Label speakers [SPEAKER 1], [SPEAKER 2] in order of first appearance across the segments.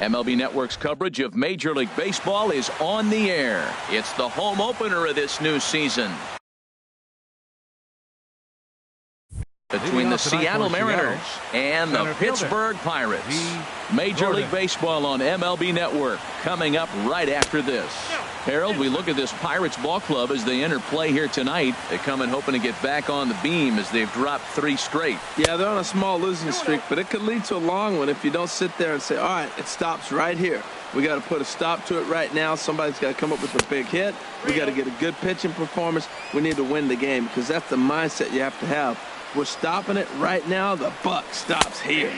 [SPEAKER 1] MLB Network's coverage of Major League Baseball is on the air. It's the home opener of this new season between the Seattle Mariners and the Pittsburgh Pirates. Major League Baseball on MLB Network coming up right after this. Harold, we look at this Pirates ball club as they enter play here tonight. They come in hoping to get back on the beam as they've dropped 3 straight.
[SPEAKER 2] Yeah, they're on a small losing streak, but it could lead to a long one if you don't sit there and say, all right, it stops right here. We got to put a stop to it right now. Somebody's got to come up with a big hit. We got to get a good pitching performance. We need to win the game because that's the mindset you have to have. We're stopping it right now. The buck stops here.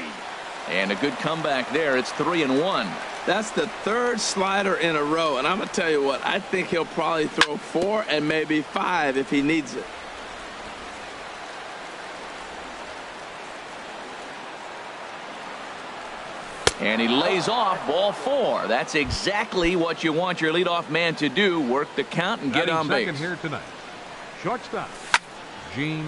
[SPEAKER 1] And a good comeback there. It's 3-1.
[SPEAKER 2] That's the 3rd slider in a row. And I'm going to tell you what, I think he'll probably throw 4 and maybe 5 if he needs it.
[SPEAKER 1] And he lays off ball 4. That's exactly what you want your leadoff man to do. Work the count and get on base.
[SPEAKER 3] Here tonight. Shortstop.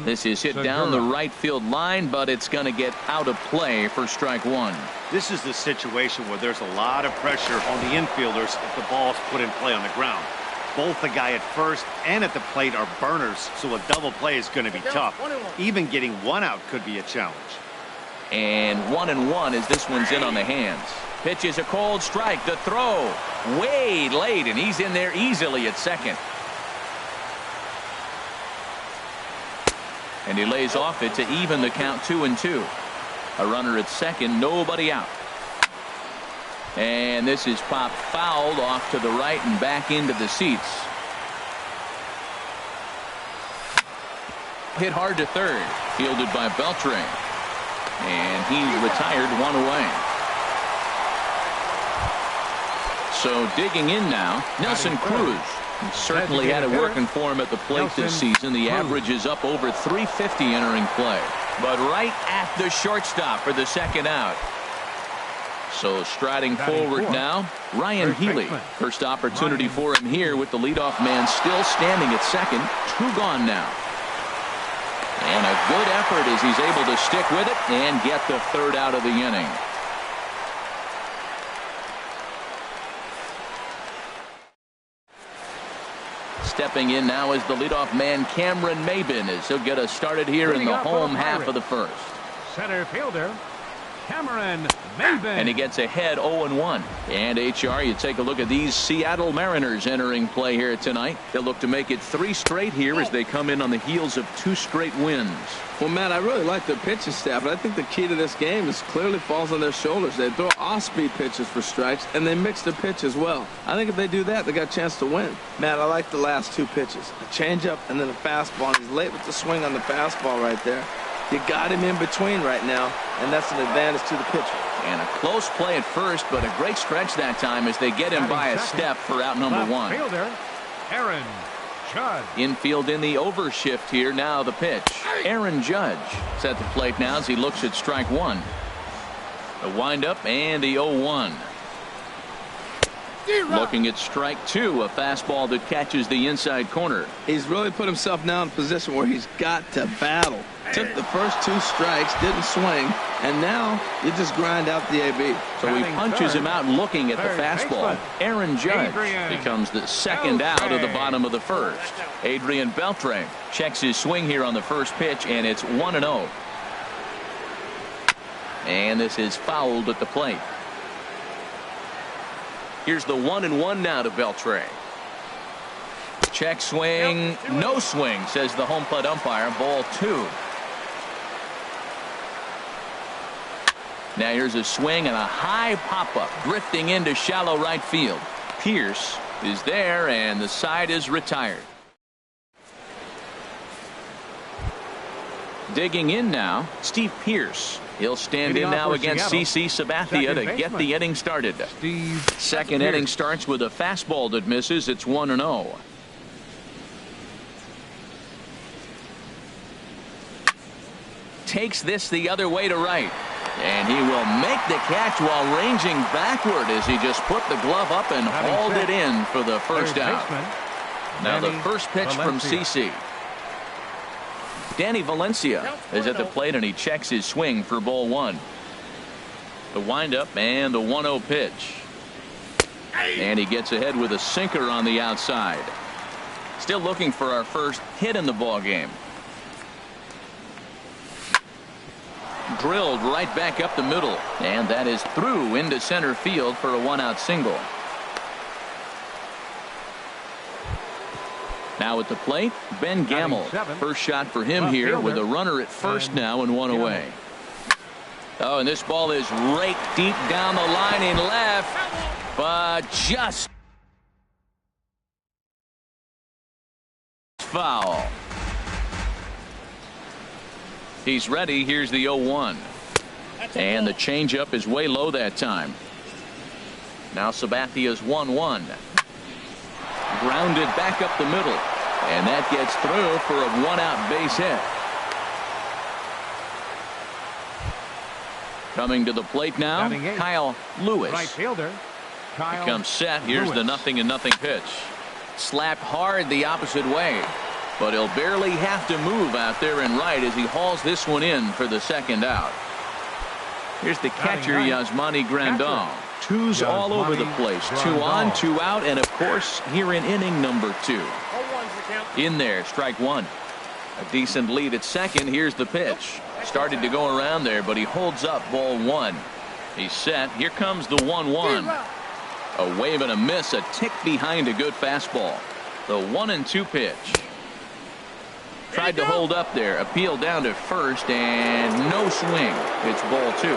[SPEAKER 1] This is hit down the right field line, but it's going to get out of play for strike 1.
[SPEAKER 4] This is the situation where there's a lot of pressure on the infielders if the ball's put in play on the ground. Both the guy at first and at the plate are burners, so a double play is going to be tough. Even getting 1 out could be a challenge.
[SPEAKER 1] And 1-1 as this one's in on the hands. Pitches a cold strike. The throw way late, and he's in there easily at second. And he lays off it to even the count 2-2. A runner at second, nobody out. And this is popped fouled off to the right and back into the seats. Hit hard to third, fielded by Beltran. And he retired 1 away. So digging in now, Nelson Cruz. He certainly had it working for him at the plate this season. The average is up over 350 entering play. But right at the shortstop for the second out. So striding forward now, Ryan Healy. First opportunity for him here with the leadoff man still standing at second. 2 gone now. And a good effort as he's able to stick with it and get the 3rd out of the inning. Stepping in now is the leadoff man Cameron Maybin as he'll get us started here in the home half of the first.
[SPEAKER 3] Center fielder Cameron Maybin.
[SPEAKER 1] And he gets ahead 0-1. And HR, you take a look at these Seattle Mariners entering play here tonight. They'll look to make it 3 straight here as they come in on the heels of 2 straight wins.
[SPEAKER 2] Well, Matt, I really like their pitching staff, but I think the key to this game is clearly falls on their shoulders. They throw off-speed pitches for strikes, and they mix the pitch as well. I think if they do that, they got a chance to win. Matt, I like the last 2 pitches. A changeup and then a fastball. And he's late with the swing on the fastball right there. You got him in between right now, and that's an advantage to the pitcher.
[SPEAKER 1] And a close play at first, but a great stretch that time as they get him by a step for out number 1.
[SPEAKER 3] Fielder Aaron Judge.
[SPEAKER 1] Infield in the overshift here. Now the pitch. Aaron Judge is at the plate now as he looks at strike 1. The windup and the 0-1. Looking at strike 2, a fastball that catches the inside corner.
[SPEAKER 2] He's really put himself now in a position where he's got to battle. Took the first 2 strikes, didn't swing, and now you just grind out the AB.
[SPEAKER 1] So he punches him out looking at the fastball. Aaron Judge becomes the 2nd out of the bottom of the first. Adrian Beltre checks his swing here on the first pitch, and it's 1-0. And this is fouled at the plate. Here's the 1-1 now to Beltre. Check swing, no swing, says the home plate umpire. Ball 2. Now here's a swing and a high pop-up drifting into shallow right field. Pierce is there, and the side is retired. Digging in now, Steve Pierce. He'll stand in now against CC Sabathia to get the inning started. Second inning starts with a fastball that misses. It's 1-0. Takes this the other way to right. And he will make the catch while ranging backward as he just put the glove up and hauled it in for the first out. Now the first pitch from CC. Danny Valencia is at the plate, and he checks his swing for ball 1. The windup and the 1-0 pitch. And he gets ahead with a sinker on the outside. Still looking for our first hit in the ball game. Drilled right back up the middle, and that is through into center field for a 1-out single. Now at the plate, Ben Gamble. First shot for him here with a runner at first now and one away. Oh, and this ball is raked deep down the line in left, but just foul. He's ready. Here's the 0-1. And the changeup is way low that time. Now Sabathia's 1-1. Grounded back up the middle. And that gets through for a 1-out base hit. Coming to the plate now, Kyle Lewis.
[SPEAKER 3] Right fielder. Kyle
[SPEAKER 1] He comes set. Here's the
[SPEAKER 3] Lewis.
[SPEAKER 1] 0-0 pitch. Slapped hard the opposite way. But he'll barely have to move out there in right as he hauls this one in for the second out. Here's the catcher, Yasmani Grandal. Twos all over the place. 2 on, 2 out, and of course here in inning number 2. In there, strike 1. A decent lead at second. Here's the pitch. Started to go around there, but he holds up ball 1. He's set. Here comes the 1-1. A wave and a miss, a tick behind a good fastball. The 1-2 pitch. Tried to hold up there. Appeal down to first, and no swing. It's ball 2.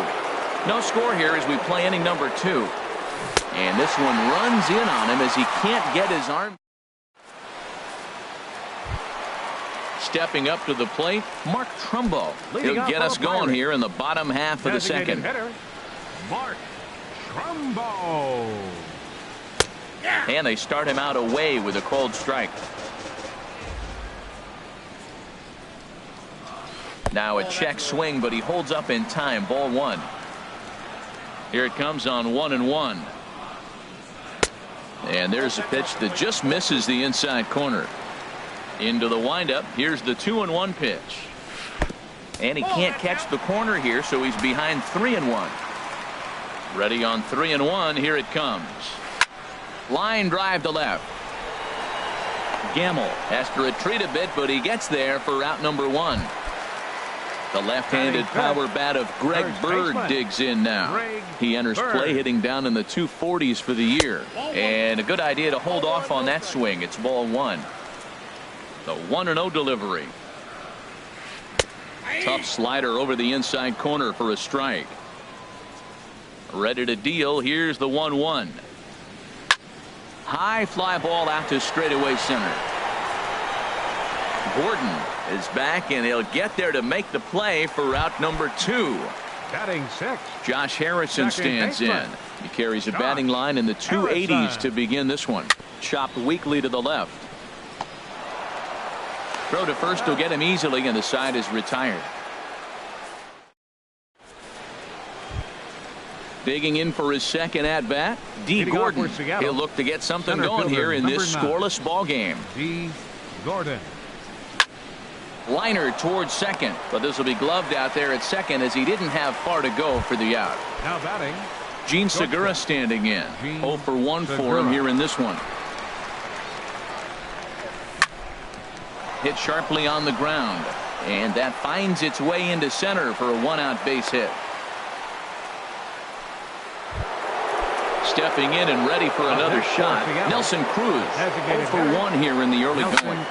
[SPEAKER 1] No score here as we play inning number 2. And this one runs in on him as he can't get his arm. Stepping up to the plate, Mark Trumbo. He'll get us going here in the bottom half of the second.
[SPEAKER 3] Hitter, Mark Trumbo.
[SPEAKER 1] And they start him out away with a cold strike. Now a check swing, but he holds up in time. Ball 1. Here it comes on 1-1. And there's a pitch that just misses the inside corner. Into the windup. Here's the 2-1 pitch. And he can't catch the corner here, so he's behind 3-1. Ready on 3-1. Here it comes. Line drive to left. Gamble has to retreat a bit, but he gets there for out number 1. The left-handed power bat of Greg Bird digs in now. He enters play hitting down in the 240s for the year. And a good idea to hold off on that swing. It's ball 1. The 1-0 delivery. Tough slider over the inside corner for a strike. Ready to deal. Here's the 1-1. High fly ball out to straightaway center. Gordon is back, and he'll get there to make the play for out number 2.
[SPEAKER 3] Batting 6.
[SPEAKER 1] Josh Harrison stands in. He carries a batting line in the 280s to begin this one. Chopped weakly to the left. Throw to first will get him easily, and the side is retired. Digging in for his second at bat, D. Gordon. He'll look to get something going here in this scoreless ball game.
[SPEAKER 3] D. Gordon.
[SPEAKER 1] Liner towards second, but this will be gloved out there at second as he didn't have far to go for the out.
[SPEAKER 3] Now batting,
[SPEAKER 1] Gene Segura standing in. 0 for 1 for him here in this one. Hit sharply on the ground, and that finds its way into center for a 1-out base hit. Stepping in and ready for another shot, Nelson Cruz. 0 for 1 here in the early going.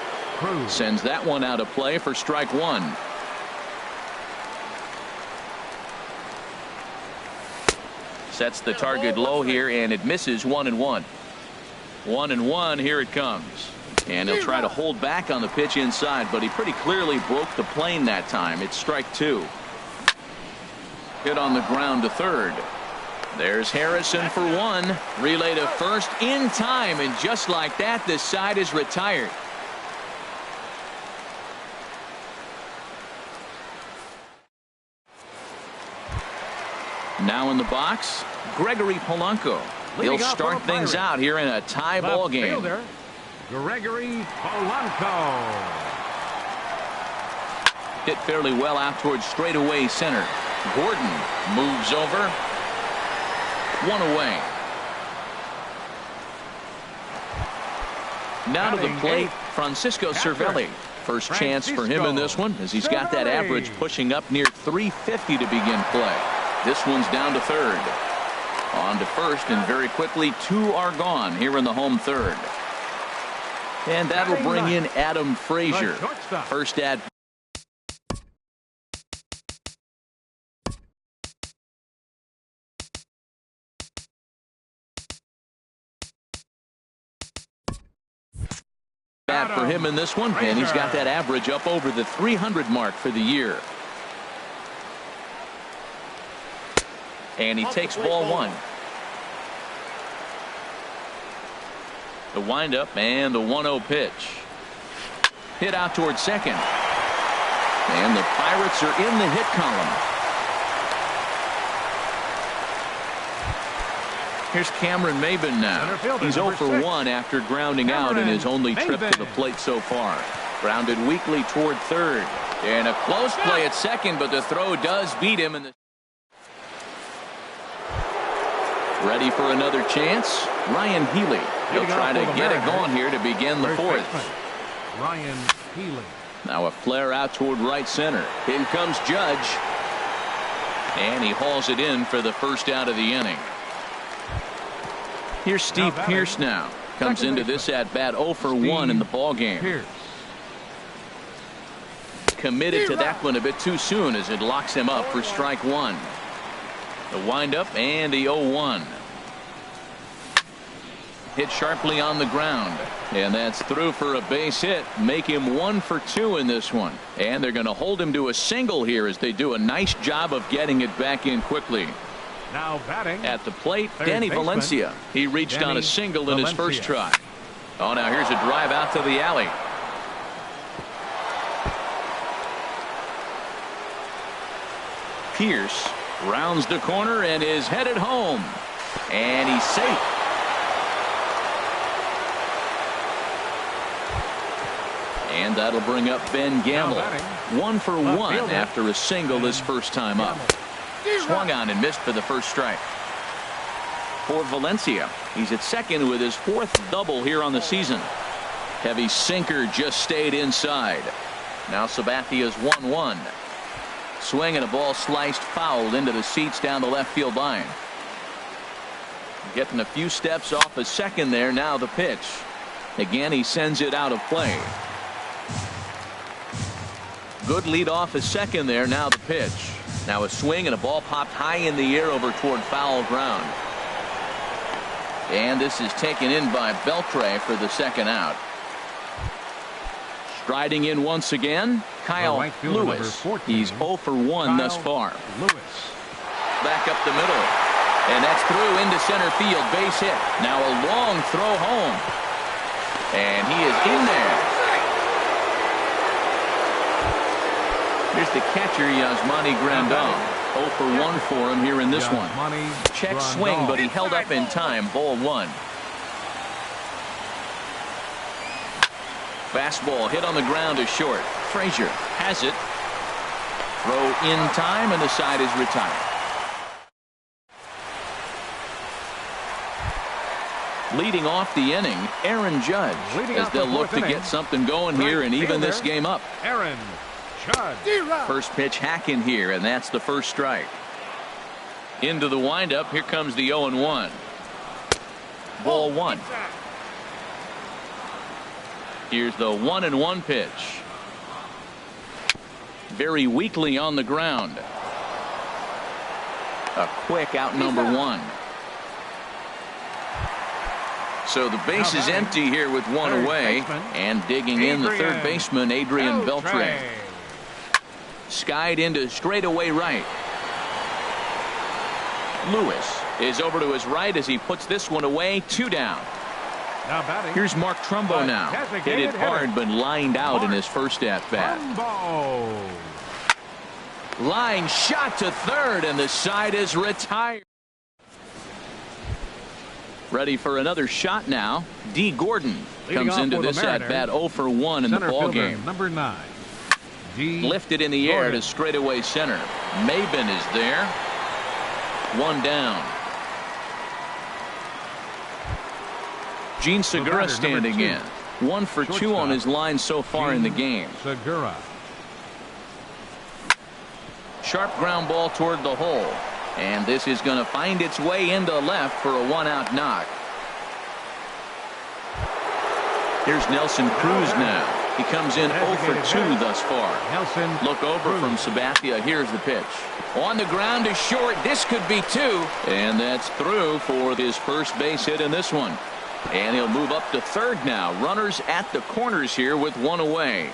[SPEAKER 1] Sends that one out of play for strike 1. Sets the target low here, and it misses. 1-1. 1-1. Here it comes. And he'll try to hold back on the pitch inside, but he pretty clearly broke the plane that time. It's strike 2. Hit on the ground to third. There's Harrison for 1. Relay to first in time, and just like that, this side is retired. Now in the box, Gregory Polanco. He'll start things out here in a tie ball game.
[SPEAKER 3] Fielder, Gregory Polanco.
[SPEAKER 1] Hit fairly well out towards straightaway center. Gordon moves over, One away. Now to the plate, Francisco Cervelli. First chance for him in this one, as he's got that average pushing up near 350 to begin play. This one's down to third. On to first, and very quickly, two are gone here in the home third. And that'll bring in Adam Frazier. First at bat for him in this one, and he's got that average up over the 300 mark for the year. And he takes ball one. The windup and the 1-0 pitch. Hit out towards second. And the Pirates are in the hit column. Here's Cameron Maben now. He's 0 for 1 after grounding out in his only trip to the plate so far. Grounded weakly toward third. And a close play at second, but the throw does beat him. Ready for another chance? Ryan Healy. He'll try to get it going here to begin the fourth.
[SPEAKER 3] Ryan Healy.
[SPEAKER 1] Now a flare out toward right center. In comes Judge. And he hauls it in for the first out of the inning. Here's Steve Pearce now. Comes into this at bat 0 for 1 in the ball game. Committed to that one a bit too soon as it locks him up for strike one. The windup and the 0-1. Hit sharply on the ground. And that's through for a base hit. Make him 1 for 2 in this one. And they're going to hold him to a single here as they do a nice job of getting it back in quickly.
[SPEAKER 3] Now batting
[SPEAKER 1] at the plate, Danny Valencia. He reached on a single in his first try. Oh, now here's a drive out to the alley. Pearce rounds the corner and is headed home. And he's safe. And that'll bring up Ben Gamble. 1 for 1 after a single his first time up. Swung on and missed for the first strike. For Valencia, he's at second with his 4th double here on the season. Heavy sinker just stayed inside. Now Sabathia's 1-1. Swing and a ball sliced foul into the seats down the left field line. Getting a few steps off a second there. Now the pitch. Again, he sends it out of play. Good lead off a second there. Now the pitch. Now a swing and a ball popped high in the air over toward foul ground. And this is taken in by Beltre for the second out. Striding in once again, Kyle Lewis. He's 0 for 1 thus far. Back up the middle. And that's through into center field. Base hit. Now a long throw home. And he is in there. Here's the catcher, Yasmani Grandal. 0 for 1 for him here in this one. Check swing, but he held up in time. Ball 1. Fastball hit on the ground to short. Frazier has it. Throw in time, and the side is retired. Leading off the inning, Aaron Judge, as they'll look to get something going here and even this game up.
[SPEAKER 3] Aaron Judge.
[SPEAKER 1] First pitch hack in here, and that's the first strike. Into the windup. Here comes the 0-1. Ball 1. Here's the 1-1 pitch. Very weakly on the ground. A quick out number 1. So the base is empty here with 1 away, and digging in the third baseman, Adrian Beltre. Skied into straightaway right. Lewis is over to his right as he puts this one away. 2 down. Here's Mark Trumbo now. Hit it hard, but lined out in his first at-bat. Line shot to third, and the side is retired. Ready for another shot now. D. Gordon comes into this at-bat 0 for 1 in the ballgame.
[SPEAKER 3] Number 9.
[SPEAKER 1] Lifted in the air to straightaway center. Maben is there. 1 down. Gene Segura
[SPEAKER 3] batter,
[SPEAKER 1] standing
[SPEAKER 3] number
[SPEAKER 1] in. 1 for 2
[SPEAKER 3] Shortstop,
[SPEAKER 1] on his line so far in the game.
[SPEAKER 3] Segura.
[SPEAKER 1] Sharp ground ball toward the hole. And this is going to find its way into left for a 1-out knock. Here's Nelson Cruz now. He comes in 0 for 2 thus far.
[SPEAKER 3] Nelson
[SPEAKER 1] Look over from Sabathia. Here's the pitch. On the ground is short. This could be 2. And that's through for his first base hit in this one. And he'll move up to third now. Runners at the corners here with 1 away.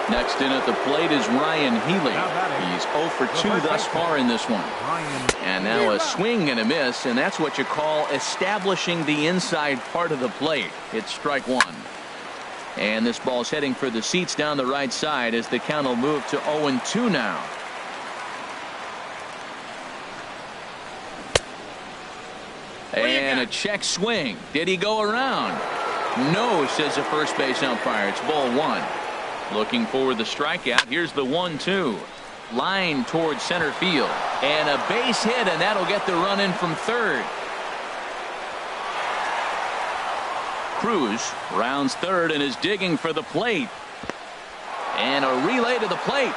[SPEAKER 1] Next in at the plate is Ryan Healy. He's 0 for 2 thus far in this one. And now a swing and a miss, and that's what you call establishing the inside part of the plate. It's strike 1. And this ball's heading for the seats down the right side as the count will move to 0-2 now. And a check swing. Did he go around? No, says the first base umpire. It's ball 1. Looking for the strikeout. Here's the 1-2. Line towards center field. And a base hit, and that'll get the run in from third. Cruz rounds third and is digging for the plate. And a relay to the plate.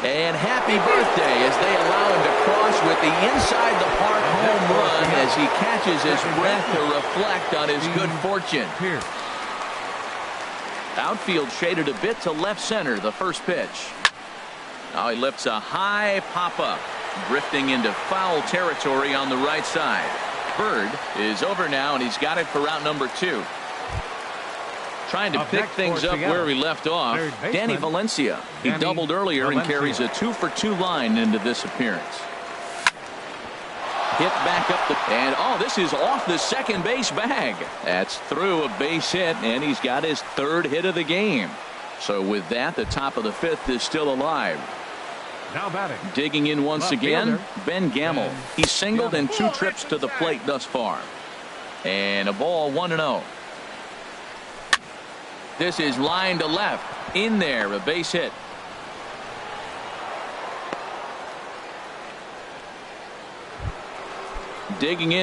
[SPEAKER 1] And happy birthday as they allow him to cross with the inside the park home run as he catches his breath to reflect on his good fortune. Outfield shaded a bit to left center. The first pitch. Now he lifts a high pop-up, drifting into foul territory on the right side. Bird is over now, and he's got it for out number 2. Trying to pick things up where he left off. Danny Valencia. He doubled earlier and carries a 2 for 2 line into this appearance. Hit back up and this is off the second base bag. That's through a base hit, and he's got his 3rd hit of the game. So with that, the top of the 5th is still alive.
[SPEAKER 3] Now batting.
[SPEAKER 1] Digging in once again, Ben Gamble. He singled in 2 trips to the plate thus far. And a ball 1-0. This is line to left. In there, a base hit. Digging in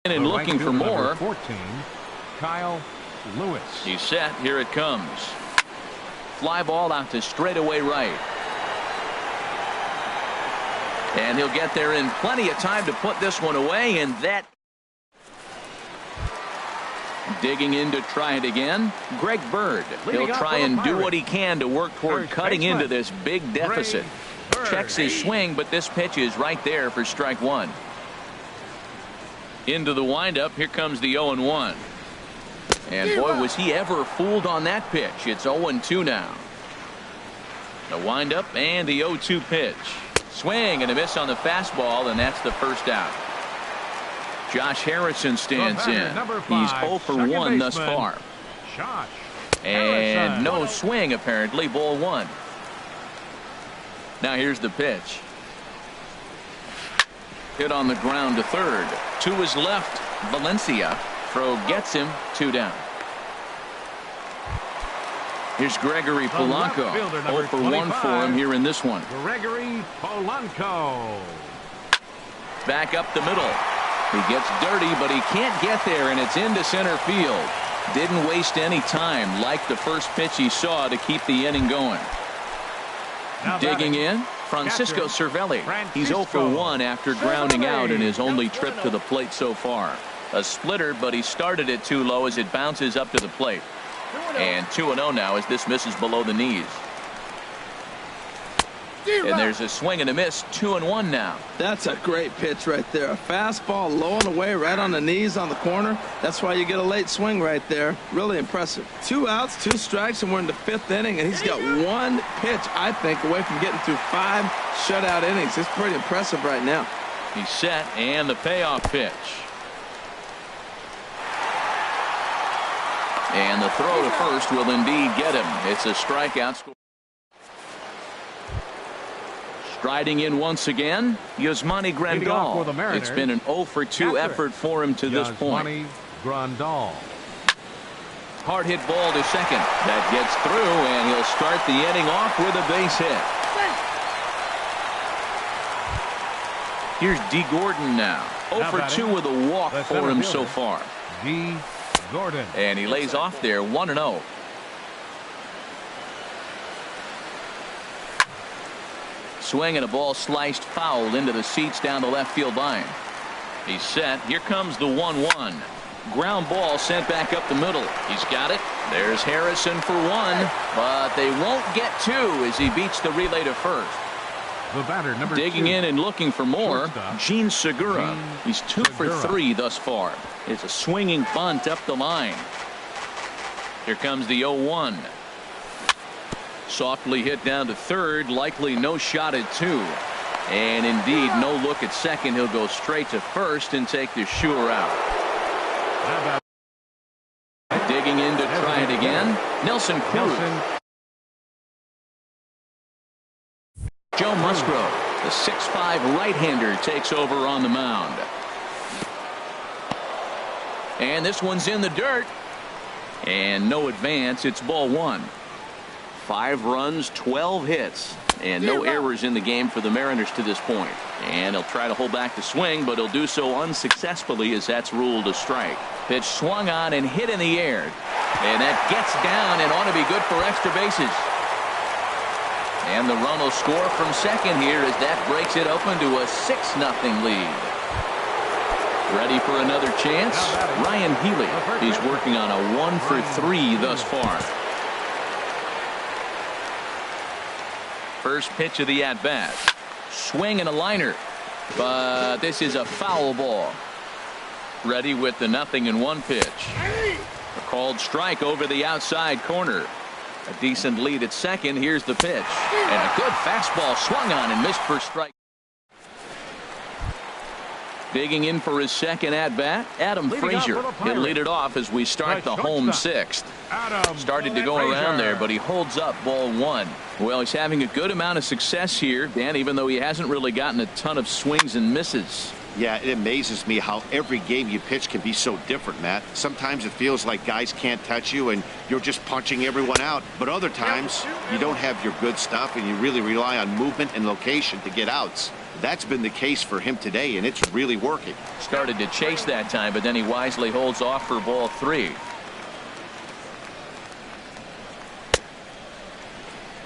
[SPEAKER 1] and looking for more.
[SPEAKER 3] 14, Kyle Lewis.
[SPEAKER 1] He's set. Here it comes. Fly ball out to straightaway right. And he'll get there in plenty of time to put this one away, and that. Digging in to try it again. Greg Bird. He'll try and do what he can to work toward cutting into this big deficit. Checks his swing, but this pitch is right there for strike 1. Into the windup. Here comes the 0-1. And boy, was he ever fooled on that pitch. It's 0-2 now. The windup and the 0-2 pitch. Swing and a miss on the fastball, and that's the first out. Josh Harrison stands in. He's 0 for 1 thus far. And no swing, apparently. Ball 1. Now here's the pitch. Hit on the ground to third. To his left, Valencia. Throw gets him. 2 down. Here's Gregory Polanco. 0 for 1 for him here in this one.
[SPEAKER 3] Gregory Polanco.
[SPEAKER 1] Back up the middle. He gets dirty, but he can't get there, and it's into center field. Didn't waste any time, like the first pitch he saw, to keep the inning going. Digging in, Francisco Cervelli. He's 0 for 1 after grounding out in his only trip to the plate so far. A splitter, but he started it too low as it bounces up to the plate. And 2-0 now as this misses below the knees. And there's a swing and a miss. 2-1 now.
[SPEAKER 2] That's a great pitch right there. A fastball low and away right on the knees on the corner. That's why you get a late swing right there. Really impressive. 2 outs, 2 strikes, and we're in the 5th inning, and he's got 1 pitch, I think, away from getting through 5 shutout innings. It's pretty impressive right now.
[SPEAKER 1] He's set, and the payoff pitch. And the throw to first will indeed get him. It's a strikeout score. Striding in once again, Yasmani Grandal. It's been an 0 for 2 effort for him to this point.
[SPEAKER 3] Grandal.
[SPEAKER 1] Hard hit ball to second. That gets through, and he'll start the inning off with a base hit. Here's D. Gordon now. 0 for 2 with a walk for him so far.
[SPEAKER 3] D. Gordon.
[SPEAKER 1] And he lays off there 1-0. Swing and a ball sliced foul into the seats down the left field line. He's set. Here comes the 1-1. Ground ball sent back up the middle. He's got it. There's Harrison for 1, but they won't get 2 as he beats the relay to first.
[SPEAKER 3] The batter, number
[SPEAKER 1] Digging
[SPEAKER 3] 2.
[SPEAKER 1] in and looking for more,
[SPEAKER 3] Shortstop.
[SPEAKER 1] Gene Segura.
[SPEAKER 3] Gene
[SPEAKER 1] He's 2 for 3 thus far. It's a swinging bunt up the line. Here comes the 0-1. Softly hit down to third, likely no shot at 2. And indeed, no look at second. He'll go straight to first and take the sure out. Digging in to try it again, Nelson Cruz. Joe Musgrove, the 6'5" right-hander, takes over on the mound. And this one's in the dirt. And no advance. It's ball 1. 5 runs, 12 hits, and no errors in the game for the Mariners to this point. And he'll try to hold back the swing, but he'll do so unsuccessfully as that's ruled a strike. Pitch swung on and hit in the air. And that gets down and ought to be good for extra bases. And the run will score from second here as that breaks it open to a 6-0 lead. Ready for another chance? Ryan Healy. He's working on a 1 for 3 thus far. First pitch of the at-bat. Swing and a liner. But this is a foul ball. Ready with the 0-1 pitch. A called strike over the outside corner. A decent lead at second. Here's the pitch. And a good fastball swung on and missed for strike. Digging in for his second at-bat, Adam Frazier. He'll lead it off as we start the home 6th. Started to go around there, but he holds up ball 1. Well, he's having a good amount of success here, Dan, even though he hasn't really gotten a ton of swings and misses.
[SPEAKER 5] Yeah, it amazes me how every game you pitch can be so different, Matt. Sometimes it feels like guys can't touch you and you're just punching everyone out. But other times you don't have your good stuff and you really rely on movement and location to get outs. That's been the case for him today, and it's really working.
[SPEAKER 1] Started to chase that time, but then he wisely holds off for ball 3.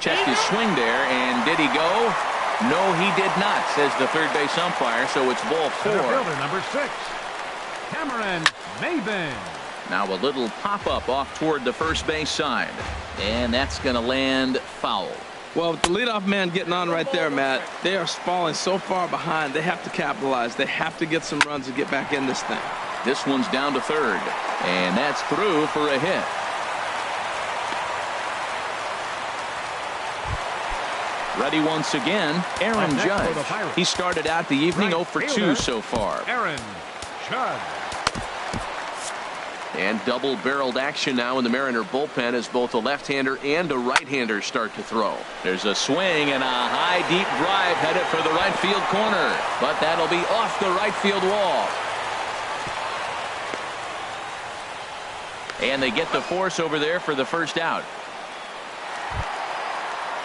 [SPEAKER 1] Checked his swing there, and did he go? No, he did not, says the third base umpire, so it's ball 4.
[SPEAKER 3] Fielder number 6, Cameron Maybin.
[SPEAKER 1] Now a little pop-up off toward the first base side, and that's going to land foul.
[SPEAKER 2] Well, with the leadoff man getting on right there, Matt, they are falling so far behind. They have to capitalize. They have to get some runs to get back in this thing.
[SPEAKER 1] This one's down to third, and that's through for a hit. Ready once again, Aaron Judge. He started out the evening 0 for 2 so far.
[SPEAKER 3] Aaron Judge.
[SPEAKER 1] And double-barreled action now in the Mariner bullpen as both a left-hander and a right-hander start to throw. There's a swing and a high, deep drive headed for the right field corner. But that'll be off the right field wall. And they get the force over there for the first out.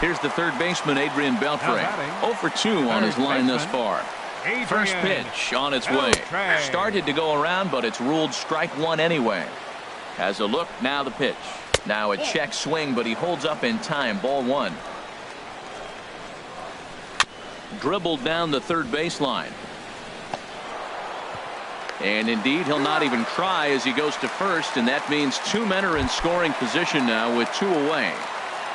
[SPEAKER 1] Here's the third baseman, Adrian Beltre. 0 for 2 on his line thus far. First pitch on its way. Started to go around, but it's ruled strike 1 anyway. Has a look, now the pitch. Now a check swing, but he holds up in time. Ball 1. Dribbled down the third baseline. And indeed, he'll not even try as he goes to first, and that means 2 men are in scoring position now with 2 away.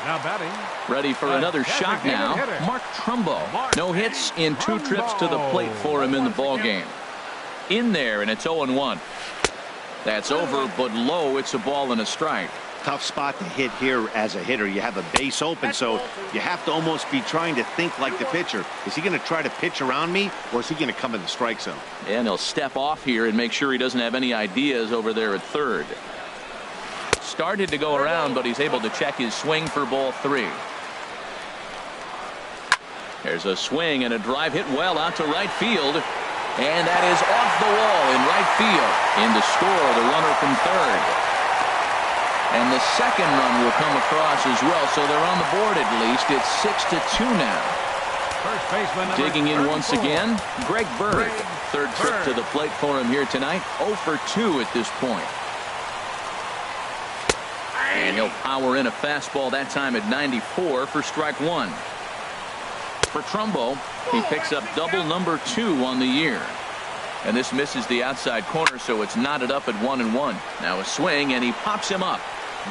[SPEAKER 3] Now batting.
[SPEAKER 1] Ready for another shot now. Mark Trumbo. No hits in 2 trips to the plate for him in the ball game. In there, and it's 0-1. That's over, but low. It's a ball and a strike.
[SPEAKER 5] Tough spot to hit here as a hitter. You have a base open, so you have to almost be trying to think like the pitcher. Is he going to try to pitch around me, or is he going to come in the strike zone?
[SPEAKER 1] And he'll step off here and make sure he doesn't have any ideas over there at third. Started to go around, but he's able to check his swing for ball 3. There's a swing and a drive hit well out to right field. And that is off the wall in right field. In to score the runner from third. And the second run will come across as well, so they're on the board at least. It's 6-2 now.
[SPEAKER 3] First baseman number
[SPEAKER 1] Digging in
[SPEAKER 3] 34.
[SPEAKER 1] once again, Greg Bird. Third trip
[SPEAKER 3] Bird.
[SPEAKER 1] to the plate for him here tonight. 0 for 2 at this point. And he'll power in a fastball that time at 94 for strike one. For Trumbo, he picks up double number 2 on the year. And this misses the outside corner, so it's knotted up at 1-1. Now a swing, and he pops him up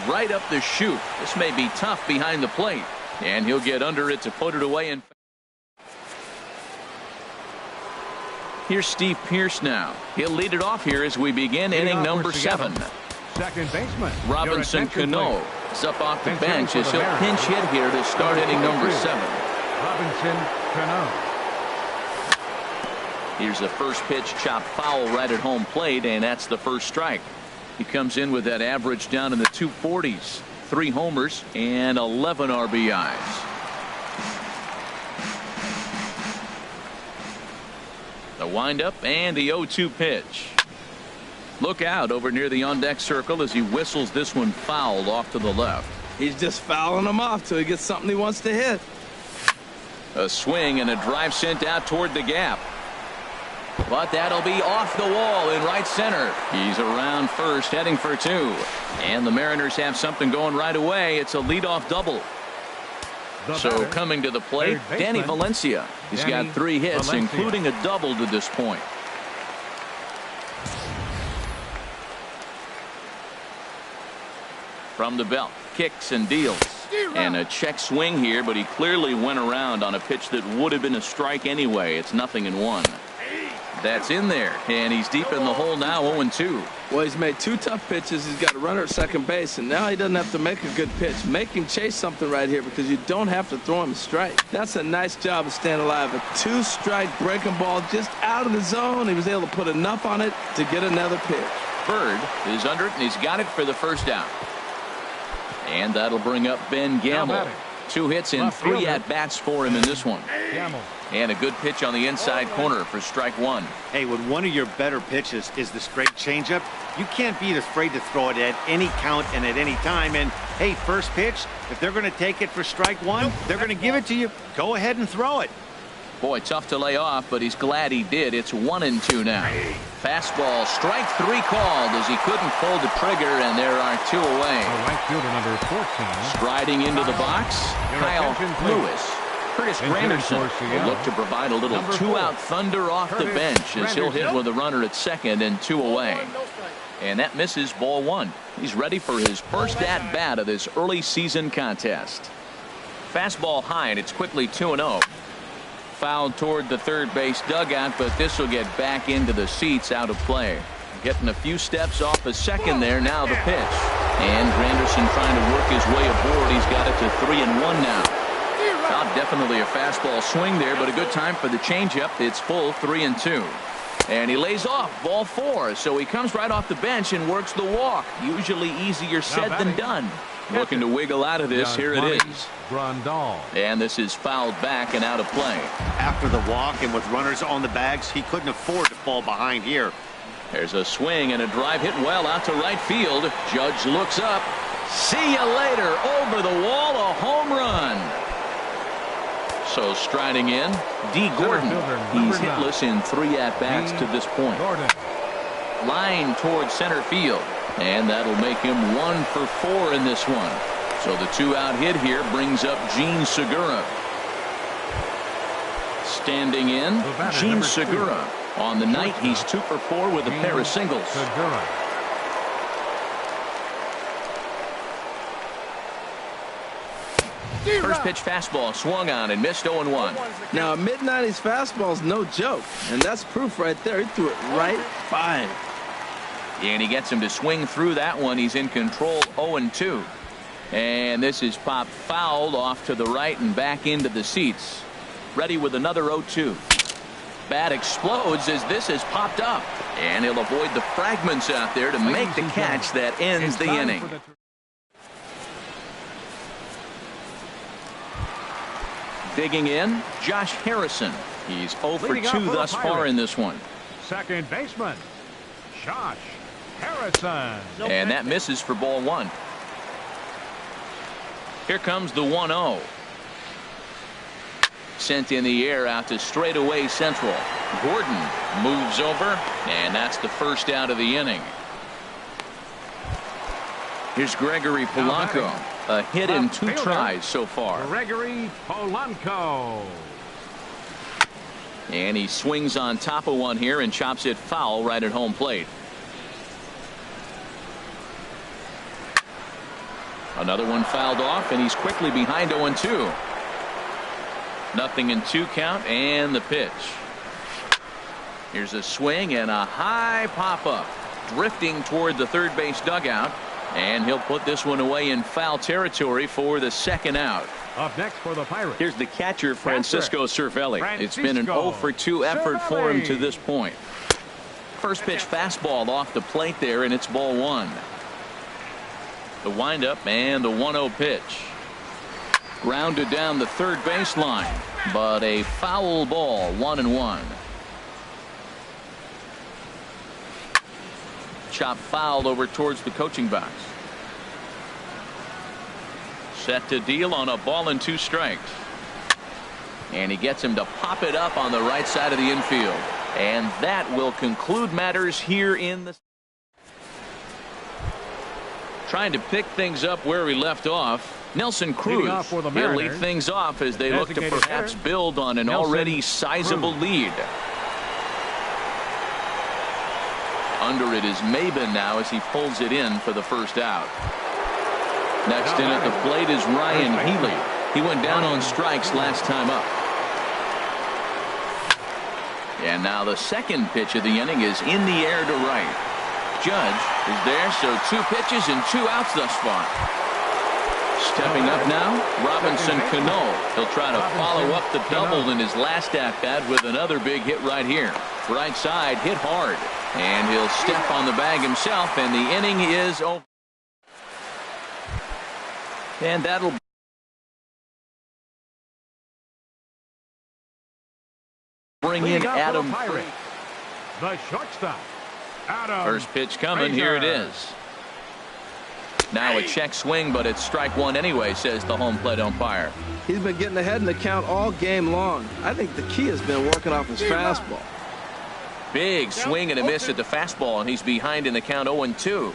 [SPEAKER 1] right up the chute. This may be tough behind the plate, and he'll get under it to put it away. And here's Steve Pearce now. He'll lead it off here as we begin inning number 7.
[SPEAKER 3] Second baseman
[SPEAKER 1] Robinson Cano is up off the bench as he'll
[SPEAKER 3] Mariners.
[SPEAKER 1] pinch hit here to start inning number 7.
[SPEAKER 3] Robinson Cano.
[SPEAKER 1] Here's the first pitch, chopped foul right at home plate, and that's the first strike. He comes in with that average down in the 240s. 3 homers and 11 RBIs. The windup and the 0-2 pitch. Look out over near the on-deck circle as he whistles this one fouled off to the left.
[SPEAKER 2] He's just fouling them off till he gets something he wants to hit.
[SPEAKER 1] A swing and a drive sent out toward the gap. But that'll be off the wall in right center. He's around first, heading for 2. And the Mariners have something going right away. It's a leadoff double. So coming to the plate, Danny Valencia. He's got 3 hits, including a double to this point. From the belt, kicks and deals. And a check swing here, but he clearly went around on a pitch that would have been a strike anyway. It's 0-1. That's in there, and he's deep in the hole now, 0-2.
[SPEAKER 2] Well, he's made 2 tough pitches. He's got a runner at second base, and now he doesn't have to make a good pitch. Make him chase something right here because you don't have to throw him a strike. That's a nice job of staying alive. A 2-strike breaking ball just out of the zone. He was able to put enough on it to get another pitch.
[SPEAKER 1] Bird is under it, and he's got it for the first out. And that'll bring up Ben Gamble. 2 hits and 3 at-bats for him in this one.
[SPEAKER 3] Gamble.
[SPEAKER 1] And a good pitch on the inside corner for strike 1.
[SPEAKER 4] Hey, when one of your better pitches is the straight changeup, you can't be afraid to throw it at any count and at any time. And, hey, first pitch, if they're going to take it for strike 1, they're going to give it to you. Go ahead and throw it.
[SPEAKER 1] Boy, tough to lay off, but he's glad he did. It's 1-2 now. Fastball, strike 3 called as he couldn't pull the trigger, and there are 2 away.
[SPEAKER 3] Right fielder number 14.
[SPEAKER 1] Striding into the box, Kyle Lewis. Curtis Granderson will look to provide a little 2-out thunder off the bench as he'll hit with a runner at second and 2 away. And that misses, ball 1. He's ready for his first at-bat of this early season contest. Fastball high, and it's quickly 2-0. Fouled toward the third base dugout, but this will get back into the seats, out of play. Getting a few steps off a second there. Now the pitch. And Granderson trying to work his way aboard. He's got it to 3-1 now. Not definitely a fastball swing there, but a good time for the changeup. It's full 3-2. And he lays off, ball 4. So he comes right off the bench and works the walk. Usually easier said than done. Looking to wiggle out of this. Here it is.
[SPEAKER 3] Grandal.
[SPEAKER 1] And this is fouled back and out of play.
[SPEAKER 4] After the walk and with runners on the bags, he couldn't afford to fall behind here.
[SPEAKER 1] There's a swing and a drive hit well out to right field. Judge looks up. See you later. Over the wall, a home run. So striding in, D. Gordon. He's hitless in 3 at-bats to this point. Line towards center field. And that'll make him 1 for 4 in this one. So the 2-out hit here brings up Gene Segura. Standing in, Gene Segura. On the night, he's 2 for 4 with a pair of singles. First pitch fastball swung on and missed 0-1.
[SPEAKER 2] Now, a mid-90s fastball is no joke, and that's proof right there. He threw it right by him.
[SPEAKER 1] And he gets him to swing through that one. He's in control, 0-2. And this is popped fouled off to the right and back into the seats. Ready with another 0-2. Bat explodes as this is popped up. And he'll avoid the fragments out there to make the catch that ends the inning. Digging in, Josh Harrison. He's 0 for 2 thus far in this one.
[SPEAKER 3] Second baseman, Josh Harrison.
[SPEAKER 1] And that misses for ball 1. Here comes the 1-0. Sent in the air out to straightaway central. Gordon moves over, and that's the first out of the inning. Here's Gregory Polanco. A hit in 2 tries so far.
[SPEAKER 3] Gregory Polanco.
[SPEAKER 1] And he swings on top of one here and chops it foul right at home plate. Another one fouled off, and he's quickly behind 0-2. 0-2 count, and the pitch. Here's a swing and a high pop-up. Drifting toward the third base dugout. And he'll put this one away in foul territory for the second out.
[SPEAKER 3] Up next for the Pirates.
[SPEAKER 1] Here's the catcher, Francisco Cervelli. It's been an 0-for-2 effort for him to this point. First pitch fastball off the plate there, and it's ball 1. The windup and the 1-0 pitch. Grounded down the third baseline, but a foul ball, 1-1. Chop fouled over towards the coaching box. Set to deal on a ball and 2 strikes. And he gets him to pop it up on the right side of the infield. And that will conclude matters here in the... Trying to pick things up where we left off. Nelson Cruz will lead things off as they look to perhaps build on an already sizable lead. Under it is Maben now as he pulls it in for the first out. Next in at the plate is Ryan Healy. He went down on strikes last time up. And now the second pitch of the inning is in the air to right. Judge is there, so 2 pitches and 2 outs thus far. Stepping up now, Robinson Cano. He'll try to follow up the double in his last at-bat with another big hit right here. Right side, hit hard. And he'll step on the bag himself, and the inning is over. And that'll bring in Adam.
[SPEAKER 3] The shortstop, Adam.
[SPEAKER 1] First pitch coming. Here it is. Now a check swing, but it's strike 1 anyway, says the home plate umpire.
[SPEAKER 2] He's been getting ahead in the count all game long. I think the key has been working off his fastball.
[SPEAKER 1] Big swing and a miss at the fastball, and he's behind in the count 0-2.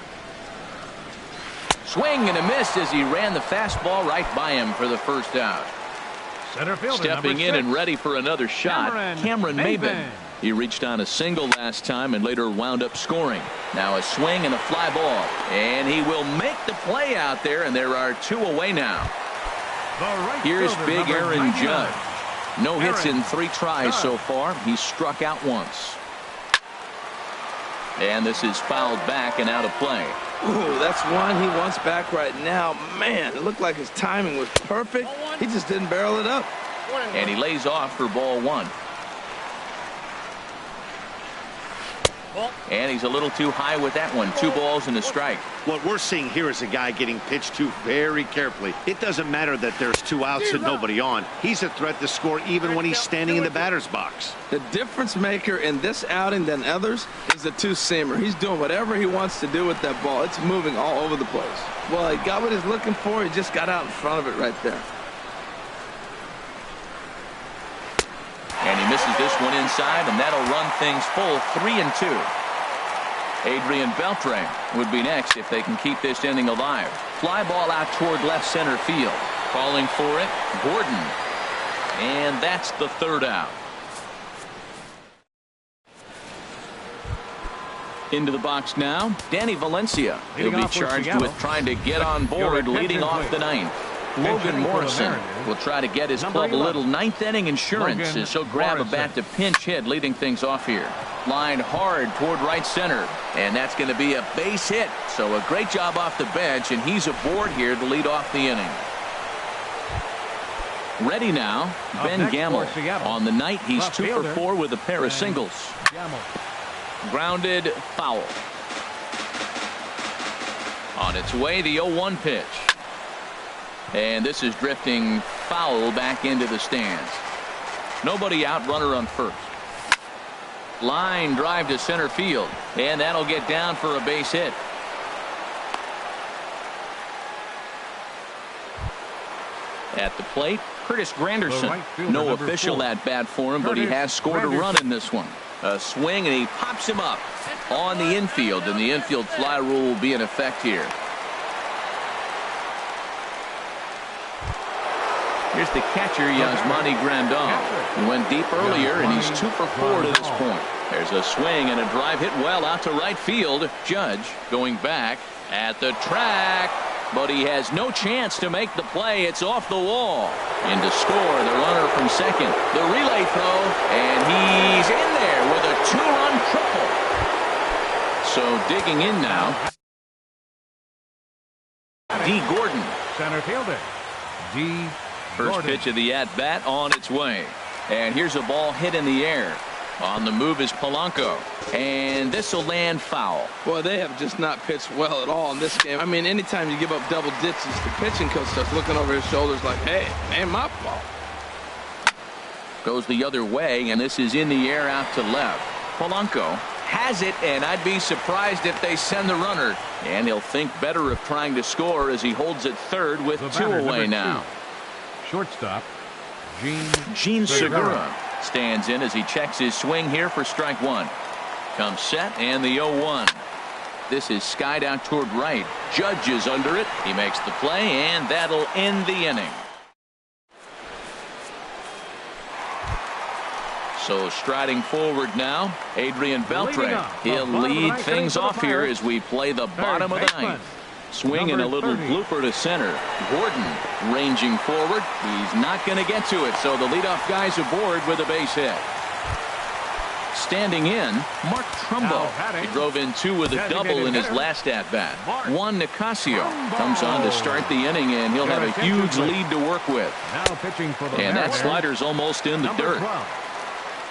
[SPEAKER 1] Swing and a miss as he ran the fastball right by him for the first out.
[SPEAKER 3] Center fielder,
[SPEAKER 1] stepping in and ready for another shot, Cameron Maben. He reached on a single last time and later wound up scoring. Now a swing and a fly ball, and he will make the play out there, and there are 2 away now. Here's big Aaron Judge. No hits in 3 tries so far. He's struck out once. And this is fouled back and out of play.
[SPEAKER 2] Ooh, that's one he wants back right now. Man, it looked like his timing was perfect. He just didn't barrel it up.
[SPEAKER 1] And he lays off for ball 1. And he's a little too high with that one. 2 balls and a strike.
[SPEAKER 5] What we're seeing here is a guy getting pitched to very carefully. It doesn't matter that there's 2 outs and nobody on. He's a threat to score even when he's standing in the batter's box.
[SPEAKER 2] The difference maker in this outing than others is the 2-seamer. He's doing whatever he wants to do with that ball. It's moving all over the place. Well, he got what he's looking for. He just got out in front of it right there.
[SPEAKER 1] And he misses this one inside, and that'll run things full 3-2. Adrian Beltre would be next if they can keep this inning alive. Fly ball out toward left center field. Calling for it, Gordon. And that's the 3rd out. Into the box now, Danny Valencia. He'll be charged with trying to get on board leading off the 9th. Logan Morrison will try to get his club a little 9th inning insurance as he'll grab a bat to pinch hit, leading things off here. Line hard toward right center, and that's going to be a base hit. So a great job off the bench, and he's aboard here to lead off the inning. Ready now, Ben Gamble. On the night, he's 2 for 4 with a pair of singles. Grounded foul. On its way, the 0-1 pitch. And this is drifting foul back into the stands. Nobody out, runner on first. Line drive to center field, and that'll get down for a base hit. At the plate, Curtis Granderson,
[SPEAKER 3] right fielder,
[SPEAKER 1] no
[SPEAKER 3] number
[SPEAKER 1] official
[SPEAKER 3] 4.
[SPEAKER 1] at-bat for him, but he
[SPEAKER 3] Curtis
[SPEAKER 1] has scored a run
[SPEAKER 3] Granderson.
[SPEAKER 1] in this one. A swing, and he pops him up on the infield, and the infield fly rule will be in effect here. Here's the catcher, Yasmani Grandal. He went deep earlier, and he's 2 for 4 to this point. There's a swing and a drive hit well out to right field. Judge going back at the track, but he has no chance to make the play. It's off the wall. In to score, the runner from second. The relay throw, and he's in there with a 2-run triple. So digging in now, D. Gordon.
[SPEAKER 3] Center fielder, D.
[SPEAKER 1] First
[SPEAKER 3] Gordon.
[SPEAKER 1] pitch of the at-bat on its way. And here's a ball hit in the air. On the move is Polanco. And this will land foul.
[SPEAKER 2] Boy, they have just not pitched well at all in this game. I mean, anytime you give up double digits, the pitching coach starts looking over his shoulders like, hey, ain't my fault.
[SPEAKER 1] Goes the other way, and this is in the air out to left. Polanco has it, and I'd be surprised if they send the runner. And he'll think better of trying to score as he holds it third with
[SPEAKER 3] The
[SPEAKER 1] 2
[SPEAKER 3] batter,
[SPEAKER 1] away
[SPEAKER 3] number
[SPEAKER 1] now.
[SPEAKER 3] 2. Shortstop,
[SPEAKER 1] Gene Segura stands in as he checks his swing here for strike 1. Comes set, and the 0-1. This is skied out toward right. Judge is under it. He makes the play, and that'll end the inning. So striding forward now, Adrian Beltre. He'll lead things off here as we play the bottom of the ninth. Swinging a little blooper to center. Gordon ranging forward. He's not going to get to it, so the leadoff guy's aboard with a base hit. Standing in, Mark Trumbo. He drove in 2 with a double in his last at-bat. Juan Nicasio comes on to start the inning, and he'll have a huge lead to work with.
[SPEAKER 3] Now pitching for the
[SPEAKER 1] And that
[SPEAKER 3] Mariners,
[SPEAKER 1] slider's almost in the
[SPEAKER 3] number
[SPEAKER 1] dirt.
[SPEAKER 3] 12.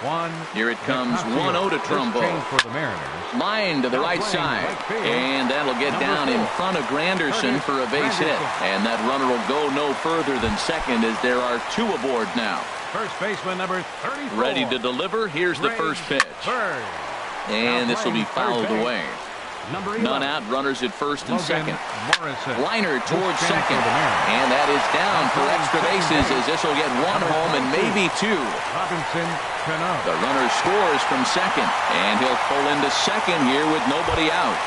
[SPEAKER 3] Juan
[SPEAKER 1] Here it comes,
[SPEAKER 3] Nicasio.
[SPEAKER 1] 1-0 to
[SPEAKER 3] This
[SPEAKER 1] Trumbo.
[SPEAKER 3] change for the Mariners.
[SPEAKER 1] Line to the
[SPEAKER 3] Now
[SPEAKER 1] right
[SPEAKER 3] playing
[SPEAKER 1] side.
[SPEAKER 3] right field,
[SPEAKER 1] And that'll get
[SPEAKER 3] number
[SPEAKER 1] down in
[SPEAKER 3] 4.
[SPEAKER 1] front of Granderson for a base hit. And that runner will go no further than second as there are 2 aboard now.
[SPEAKER 3] First baseman number 34.
[SPEAKER 1] Ready to deliver. Here's the first pitch.
[SPEAKER 3] Third.
[SPEAKER 1] And this will be fouled away.
[SPEAKER 3] Number 11.
[SPEAKER 1] None out, runners at first and
[SPEAKER 3] Logan
[SPEAKER 1] second.
[SPEAKER 3] Morrison.
[SPEAKER 1] Liner towards
[SPEAKER 3] This change
[SPEAKER 1] second.
[SPEAKER 3] for the Mariners.
[SPEAKER 1] And that is down for extra bases as this will get 1 home and maybe 2.
[SPEAKER 3] Robinson Cano.
[SPEAKER 1] The runner scores from second, and he'll pull into second here with nobody out.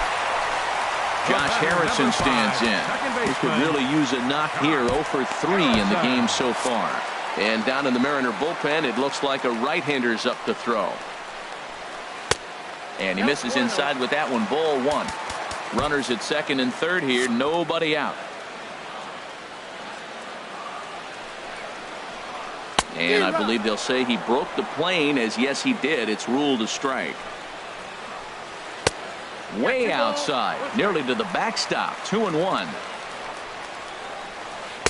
[SPEAKER 1] Josh Harrison stands in. He could really use a knock here. 0 for 3 in the game so far. And down in the Mariner bullpen, it looks like a right-hander's up to throw. And he misses inside with that one. Ball 1. Runners at second and third here. Nobody out. And I believe they'll say he broke the plane, as yes he did. It's ruled a strike. Way outside, nearly to the backstop. 2-1.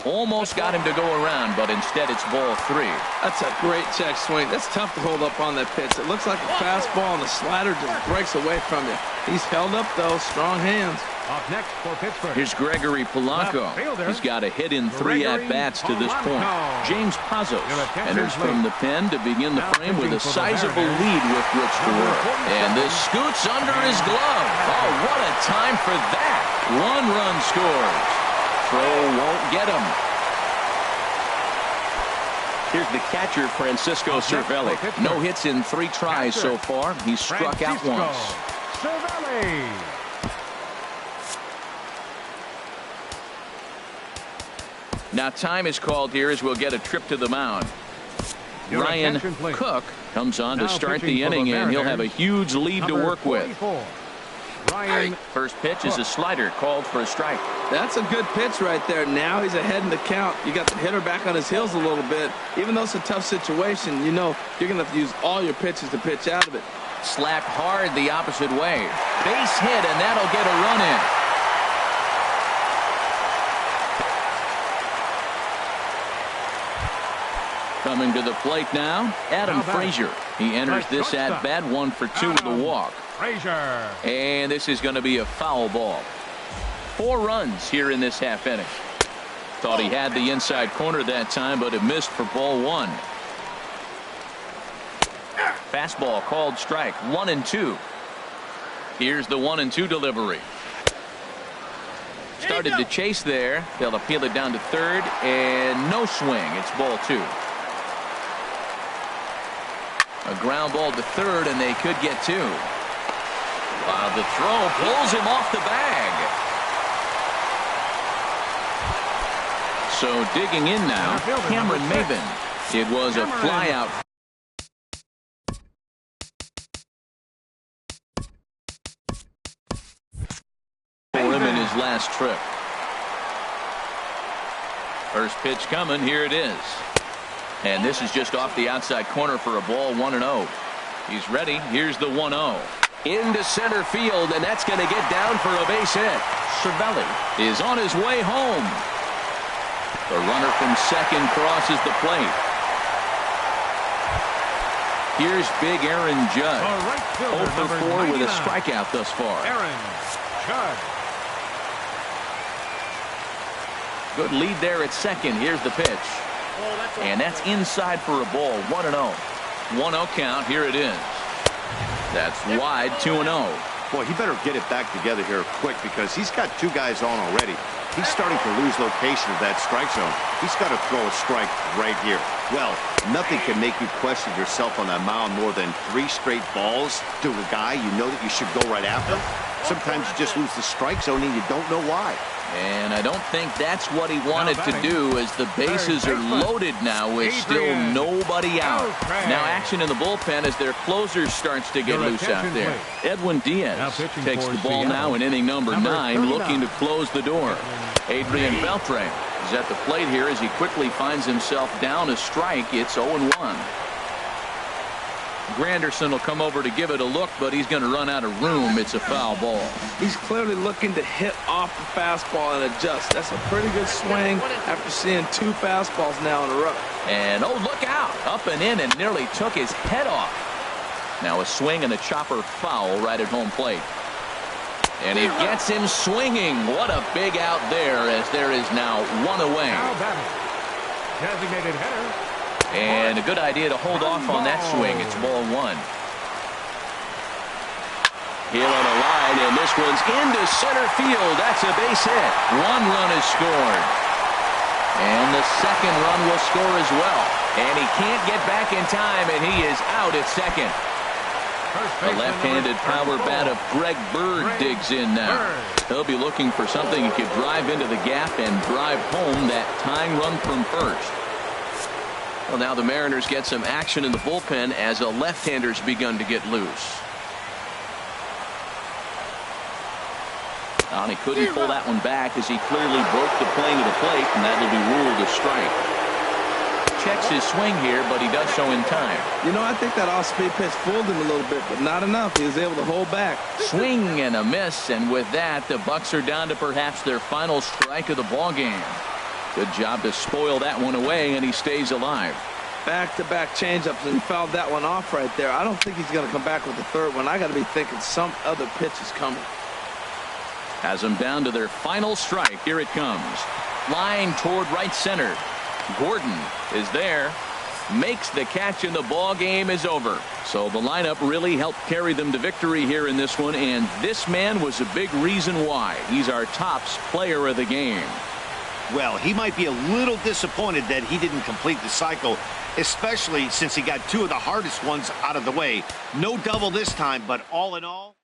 [SPEAKER 1] Almost got him to go around, but instead it's ball 3.
[SPEAKER 2] That's a great check swing. That's tough to hold up on that pitch. It looks like a fastball, and the slider just breaks away from you. He's held up, though. Strong hands.
[SPEAKER 3] Up next for Pittsburgh.
[SPEAKER 1] Here's Gregory Polanco. He's got a hit in 3 at-bats to this point. James Pazos enters from the pen to begin the frame with a sizable lead with which to work. And this scoots under his glove. Oh, what a time for that. 1 run scores. Throw won't get him. Here's the catcher, Francisco Cervelli. No hits in 3 tries so far. He's struck out once.
[SPEAKER 3] Cervelli.
[SPEAKER 1] Now time is called here as we'll get a trip to the mound.
[SPEAKER 3] Your
[SPEAKER 1] Ryan
[SPEAKER 3] attention, please.
[SPEAKER 1] Cook comes on to
[SPEAKER 3] Now
[SPEAKER 1] start
[SPEAKER 3] pitching
[SPEAKER 1] the
[SPEAKER 3] for the
[SPEAKER 1] inning, and he'll have a
[SPEAKER 3] Mariners,
[SPEAKER 1] huge lead to
[SPEAKER 3] Number
[SPEAKER 1] work with.
[SPEAKER 3] 44. Ryan.
[SPEAKER 1] First pitch is a slider called for a strike.
[SPEAKER 2] That's a good pitch right there. Now he's ahead in the count. You got the hitter back on his heels a little bit. Even though it's a tough situation, you know you're going to have to use all your pitches to pitch out of it.
[SPEAKER 1] Slapped hard the opposite way. Base hit, and that'll get a run in. Coming to the plate now, Adam Frazier. He enters this at-bat 1 for 2 with a walk.
[SPEAKER 3] Frazier.
[SPEAKER 1] And this is going to be a foul ball. 4 runs here in this half inning. Thought he had the inside corner that time, but it missed for ball 1. Fastball called strike. 1-2. Here's the 1-2 delivery. Started to chase there. They'll appeal it down to third, and no swing. It's ball 2. A ground ball to third, and they could get 2. Wow, the throw pulls him off the bag. So digging in now, Cameron Maven. It was a fly out. For him in his last trip. First pitch coming. Here it is. And this is just off the outside corner for a ball 1-0. He's ready. Here's the 1-0. Into center field, and that's going to get down for a base hit. Cervelli is on his way home. The runner from second crosses the plate. Here's big Aaron Judd. 0 for 4 with a strikeout thus far.
[SPEAKER 3] Aaron Judd.
[SPEAKER 1] Good lead there at second. Here's the pitch. And that's inside for a ball. 1-0. 1-0 count. Here it is. That's wide. 2-0.
[SPEAKER 5] Boy, he better get it back together here quick because he's got 2 guys on already. He's starting to lose location of that strike zone. He's got to throw a strike right here. Well, nothing can make you question yourself on that mound more than 3 straight balls to a guy you know that you should go right after. Sometimes you just lose the strike zone and you don't know why.
[SPEAKER 1] And I don't think that's what he wanted to do, as the bases are loaded now with still nobody out. Now action in the bullpen as their closer starts to get loose out there. Edwin Diaz takes the ball now in inning number 9, looking to close the door. Adrian Beltre is at the plate here as he quickly finds himself down a strike. It's 0-1. Granderson will come over to give it a look, but he's going to run out of room. It's a foul ball.
[SPEAKER 2] He's clearly looking to hit off the fastball and adjust. That's a pretty good swing after seeing 2 fastballs now in a row.
[SPEAKER 1] And oh, look out. Up and in and nearly took his head off. Now a swing and a chopper foul right at home plate. And he gets him swinging. What a big out there, as there is now 1 away.
[SPEAKER 3] Designated hitter.
[SPEAKER 1] And a good idea to hold off on that swing. It's ball 1. Here on a line, and this one's into center field. That's a base hit. 1 run is scored. And the second run will score as well. And he can't get back in time, and he is out at second. The left-handed power bat of Greg Bird digs in now. He'll be looking for something he could drive into the gap and drive home that tying run from first. Well, now the Mariners get some action in the bullpen as a left-hander's begun to get loose. And he couldn't pull that one back as he clearly broke the plane of the plate, and that will be ruled a strike. Checks his swing here, but he does so in time.
[SPEAKER 2] You know, I think that off-speed pitch fooled him a little bit, but not enough. He was able to hold back.
[SPEAKER 1] Swing and a miss, and with that, the Bucks are down to perhaps their final strike of the ball game. Good job to spoil that one away, and he stays alive.
[SPEAKER 2] Back-to-back changeups, and he fouled that one off right there. I don't think he's going to come back with the third one. I got to be thinking some other pitch is coming.
[SPEAKER 1] Has them down to their final strike. Here it comes. Line toward right center. Gordon is there. Makes the catch, and the ball game is over. So the lineup really helped carry them to victory here in this one, and this man was a big reason why. He's our tops player of the game.
[SPEAKER 5] Well, he might be a little disappointed that he didn't complete the cycle, especially since he got 2 of the hardest ones out of the way. No double this time, but all in all.